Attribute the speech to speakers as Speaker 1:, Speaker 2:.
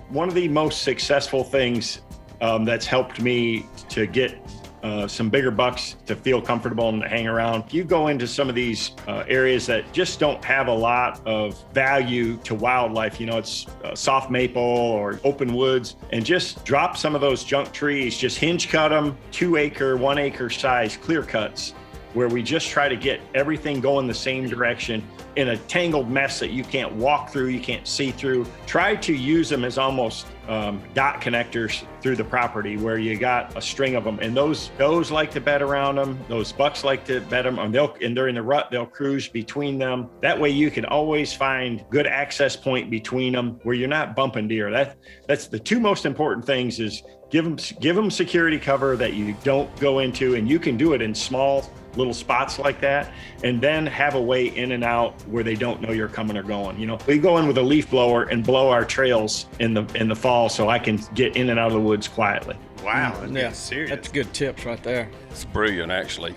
Speaker 1: one of the most successful things that's helped me to get some bigger bucks to feel comfortable and hang around. If you go into some of these areas that just don't have a lot of value to wildlife, it's soft maple or open woods, and just drop some of those junk trees, just hinge cut them, 2 acre, 1 acre size clear cuts, where we just try to get everything going the same direction in a tangled mess that you can't walk through, you can't see through. Try to use them as almost dot connectors through the property, where you got a string of them. And those like to bed around them. Those bucks like to bed them, and during the rut, they'll cruise between them. That way you can always find good access point between them where you're not bumping deer. That's the 2 most important things: is give them security cover that you don't go into, and you can do it in small little spots like that, and then have a way in and out where they don't know you're coming or going. We go in with a leaf blower and blow our trails in the fall, so I can get in and out of the woods quietly.
Speaker 2: Wow, that's serious.
Speaker 3: That's good tips right there.
Speaker 4: It's brilliant, actually.